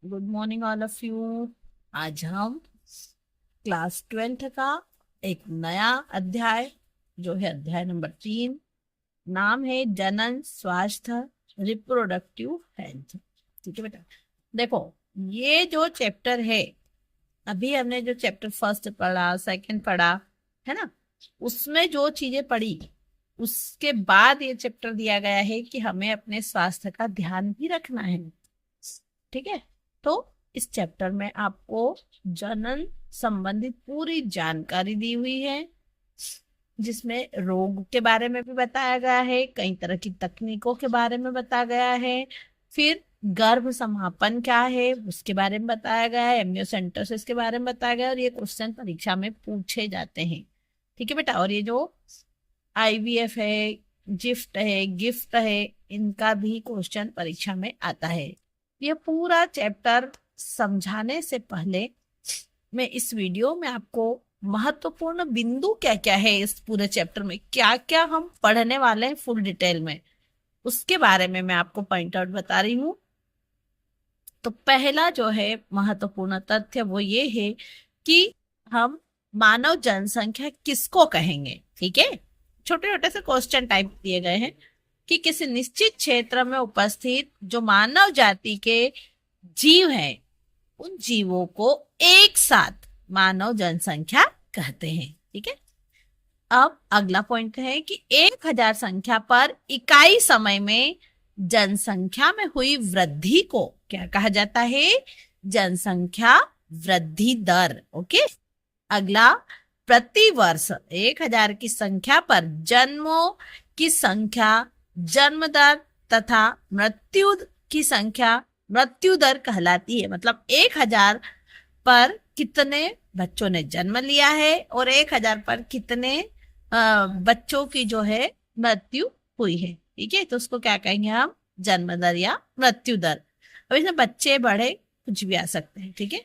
Good morning all of you. आज हम class 12th का एक नया अध्याय, जो है अध्याय नंबर 3। नाम है जनन स्वास्थ्य, रिप्रोडक्टिव हेल्थ। ठीक है बेटा, देखो ये जो चैप्टर है, अभी हमने जो चैप्टर फर्स्ट पढ़ा, सेकंड पढ़ा, है ना, उसमें जो चीजें पढ़ी उसके बाद ये चैप्टर दिया गया है कि हमें अपने स्वास्थ्य का ध्यान भी रखना है। ठीक है, तो इस चैप्टर में आपको जनन संबंधित पूरी जानकारी दी हुई है, जिसमें रोग के बारे में भी बताया गया है, कई तरह की तकनीकों के बारे में बताया गया है, फिर गर्भ समापन क्या है उसके बारे में बताया गया है, एम्नियोसेंटोसिस के बारे में बताया गया है, और ये क्वेश्चन परीक्षा में पूछे जाते हैं। ठीक है बेटा, और ये जो आईवीएफ है, गिफ्ट है, इनका भी क्वेश्चन परीक्षा में आता है। ये पूरा चैप्टर समझाने से पहले मैं इस वीडियो में आपको महत्वपूर्ण बिंदु क्या क्या है, इस पूरे चैप्टर में क्या क्या हम पढ़ने वाले हैं फुल डिटेल में, उसके बारे में मैं आपको पॉइंट आउट बता रही हूँ। तो पहला जो है महत्वपूर्ण तथ्य वो ये है कि हम मानव जनसंख्या किसको कहेंगे। ठीक है, छोटे छोटे से क्वेश्चन टाइप दिए गए हैं कि किसी निश्चित क्षेत्र में उपस्थित जो मानव जाति के जीव हैं, उन जीवों को एक साथ मानव जनसंख्या कहते हैं। ठीक है, अब अगला पॉइंट है कि 1000 संख्या पर इकाई समय में जनसंख्या में हुई वृद्धि को क्या कहा जाता है? जनसंख्या वृद्धि दर। ओके, अगला, प्रति वर्ष 1000 की संख्या पर जन्मों की संख्या, जन्म दर तथा मृत्यु की संख्या मृत्यु दर कहलाती है। मतलब 1000 पर कितने बच्चों ने जन्म लिया है और 1000 पर कितने बच्चों की जो है मृत्यु हुई है। ठीक है, तो उसको क्या कहेंगे हम? जन्म दर या मृत्यु दर। अब इसमें बच्चे बड़े कुछ भी आ सकते हैं। ठीक है,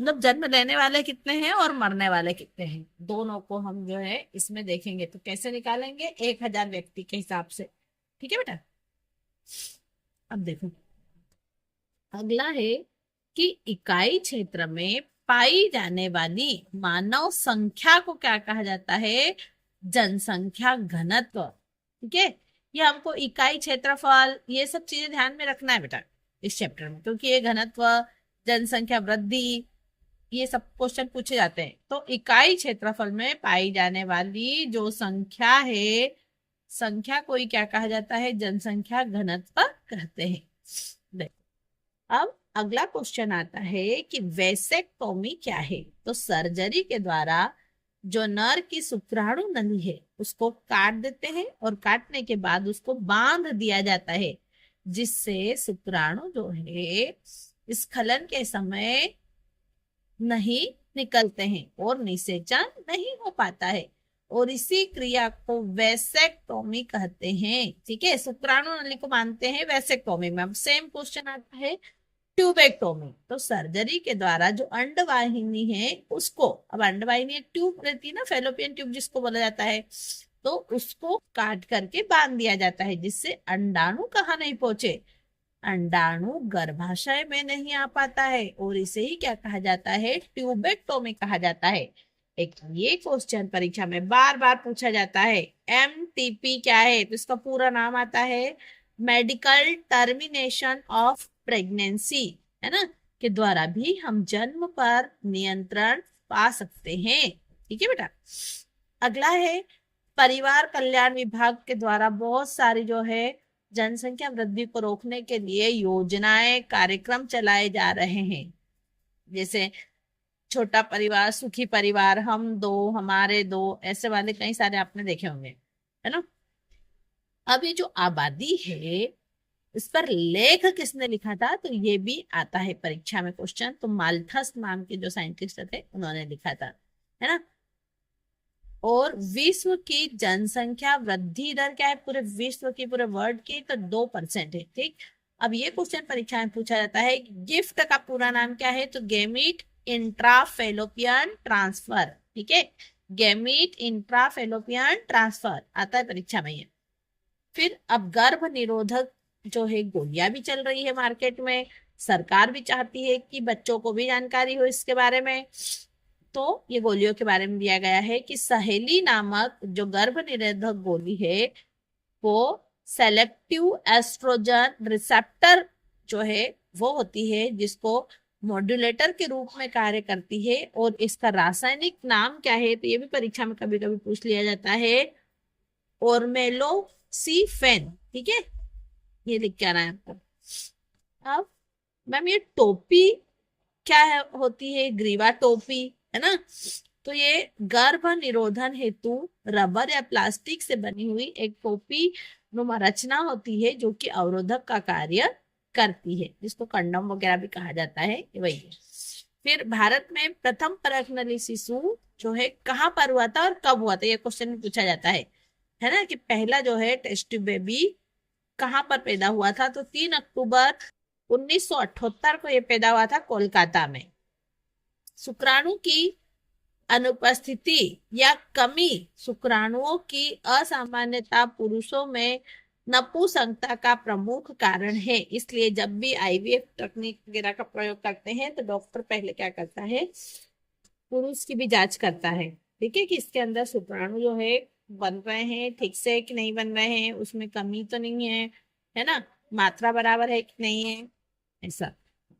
मतलब जन्म लेने वाले कितने हैं और मरने वाले कितने हैं, दोनों को हम जो है इसमें देखेंगे। तो कैसे निकालेंगे? 1000 व्यक्ति के हिसाब से। ठीक है बेटा, अब देखो अगला है कि इकाई क्षेत्र में पाई जाने वाली मानव संख्या को क्या कहा जाता है? जनसंख्या घनत्व। ठीक है, ये हमको इकाई क्षेत्रफल ये सब चीजें ध्यान में रखना है बेटा इस चैप्टर में, क्योंकि ये घनत्व, जनसंख्या वृद्धि, ये सब क्वेश्चन पूछे जाते हैं। तो इकाई क्षेत्रफल में पाई जाने वाली जो संख्या है, संख्या को ही क्या कहा जाता है? जनसंख्या घनत्व कहते हैं। अब अगला क्वेश्चन आता है कि वैसेक्टोमी क्या है? तो सर्जरी के द्वारा जो नर की शुक्राणु नली है उसको काट देते हैं, और काटने के बाद उसको बांध दिया जाता है, जिससे शुक्राणु जो है स्खलन के समय नहीं निकलते हैं और निषेचन नहीं हो पाता है, और इसी क्रिया को वैसेक्टोमी कहते हैं। ठीक है, शुक्राणु नली को बांधते हैं वैसेक्टोमी में। अब सेम क्वेश्चन आता है ट्यूबेक्टोमी। तो सर्जरी के द्वारा जो अंडवाहिनी है उसको, अब अंडवाहिनी एक ट्यूब रहती है ना, फेलोपियन ट्यूब जिसको बोला जाता है, तो उसको काट करके बांध दिया जाता है, जिससे अंडाणु कहाँ नहीं पहुंचे, अंडाणु गर्भाशय में नहीं आ पाता है, और इसे ही क्या कहा जाता है? ट्यूबेक्टोमी कहा जाता है। एक ये क्वेश्चन परीक्षा में बार बार पूछा जाता है। एमटीपी क्या है? तो इसका पूरा नाम आता है मेडिकल टर्मिनेशन ऑफ प्रेगनेंसी, है ना, के द्वारा भी हम जन्म पर नियंत्रण पा सकते हैं। ठीक है बेटा, अगला है परिवार कल्याण विभाग के द्वारा बहुत सारी जो है जनसंख्या वृद्धि को रोकने के लिए योजनाएं, कार्यक्रम चलाए जा रहे हैं। जैसे छोटा परिवार, सुखी परिवार, हम दो हमारे दो, ऐसे वाले कई सारे आपने देखे होंगे, है ना। अब ये जो आबादी है, इस पर लेख किसने लिखा था? तो ये भी आता है परीक्षा में क्वेश्चन। तो माल्थस नाम के जो साइंटिस्ट थे उन्होंने लिखा था, है ना। और विश्व की जनसंख्या वृद्धि दर क्या है पूरे विश्व की, पूरे वर्ल्ड की? तो 2% है। ठीक, अब ये क्वेश्चन परीक्षा में पूछा जाता है, गिफ्ट का पूरा नाम क्या है? तो गेमीट इंट्राफेलोपियन ट्रांसफर। ठीक है, गेमीट इंट्राफेलोपियन ट्रांसफर आता है परीक्षा में ये। फिर अब गर्भ निरोधक जो है गोलियां भी चल रही है मार्केट में, सरकार भी चाहती है कि बच्चों को भी जानकारी हो इसके बारे में। तो ये गोलियों के बारे में दिया गया है कि सहेली नामक जो गर्भ निरोधक गोली है वो सेलेक्टिव एस्ट्रोजन रिसेप्टर जो है वो होती है, जिसको मॉड्यूलेटर के रूप में कार्य करती है। और इसका रासायनिक नाम क्या है, तो ये भी परीक्षा में कभी कभी पूछ लिया जाता है, ओर्मेलोसिफेन। ठीक है, ये लिख के आना है आपको। अब मैम ये टोपी क्या है, होती है, ग्रीवा टोपी, है ना। तो ये गर्भ निरोधन हेतु रबर या प्लास्टिक से बनी हुई एक टोपी नुमा रचना होती है जो कि अवरोधक का कार्य करती है, जिसको कंडोम वगैरह भी कहा जाता है, वही है। फिर भारत में प्रथम परखनली शिशु जो है कहाँ पर हुआ था और कब हुआ था, ये क्वेश्चन में पूछा जाता है ना, कि पहला जो है टेस्ट बेबी कहाँ पर पैदा हुआ था, तो 3 अक्टूबर 1978 को ये पैदा हुआ था कोलकाता में। शुक्राणु की अनुपस्थिति या कमी, शुक्राणुओं की असामान्यता पुरुषों में नपुंसकता का प्रमुख कारण है। इसलिए जब भी आईवीएफ तकनीक वगैरह का प्रयोग करते हैं तो डॉक्टर पहले क्या करता है, पुरुष की भी जांच करता है, ठीक है, कि इसके अंदर शुक्राणु जो है बन रहे हैं ठीक से कि नहीं बन रहे हैं, उसमें कमी तो नहीं है ना, मात्रा बराबर है कि नहीं है, ऐसा।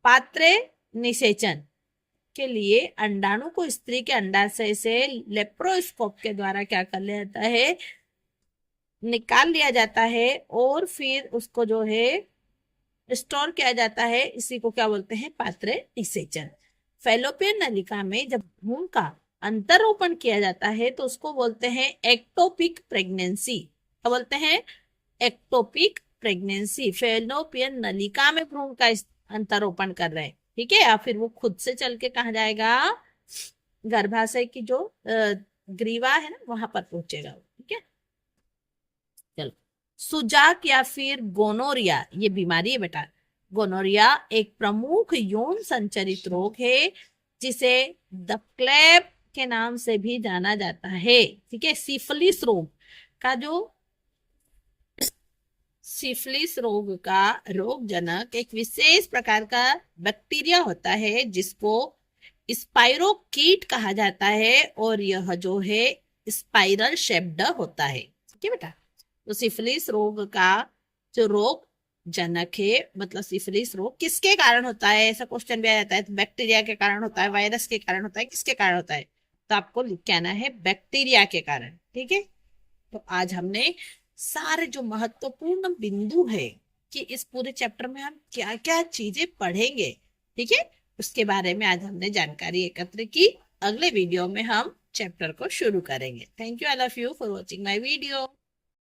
पात्र निषेचन के लिए अंडाणु को स्त्री के अंडाशय से लेप्रोस्कोप के द्वारा क्या कर लिया जाता है, निकाल लिया जाता है, और फिर उसको जो है स्टोर किया जाता है। इसी को क्या बोलते हैं, पात्र निषेचन। फैलोपियन नलिका में जब भ्रूण का अंतरोपण किया जाता है तो उसको बोलते हैं एक्टोपिक प्रेगनेंसी। क्या बोलते हैं, एक्टोपिक प्रेगनेंसी। फैलोपियन नलिका में भ्रूण का अंतरोपण कर रहे हैं, ठीक है, या फिर वो खुद से चल के कहाँ जाएगा, गर्भाशय की जो ग्रीवा है ना वहां पर पहुंचेगा, ठीक है। चलो, सुजाक या फिर गोनोरिया, ये बीमारी है बेटा। गोनोरिया एक प्रमुख यौन संचरित रोग है जिसे द क्लैप के नाम से भी जाना जाता है, ठीक है। सिफिलिस रोग का जो सिफिलिस रोग का रोगजनक एक विशेष प्रकार का बैक्टीरिया होता है जिसको स्पाइरोकीट कहा जाता है, और यह जो है स्पाइरल शेप्ड होता है, ठीक है बेटा। तो सिफिलिस रोग का जो रोग जनक है, मतलब सिफिलिस रोग किसके कारण होता है, ऐसा क्वेश्चन भी आ जाता है, तो बैक्टीरिया के कारण होता है, वायरस के कारण होता है, किसके कारण होता है, तो आपको लिख के आना है बैक्टीरिया के कारण, ठीक है। तो आज हमने सारे जो महत्वपूर्ण बिंदु है कि इस पूरे चैप्टर में हम क्या क्या चीजें पढ़ेंगे, ठीक है, उसके बारे में आज हमने जानकारी एकत्र की। अगले वीडियो में हम चैप्टर को शुरू करेंगे। Thank you all of you for watching my video.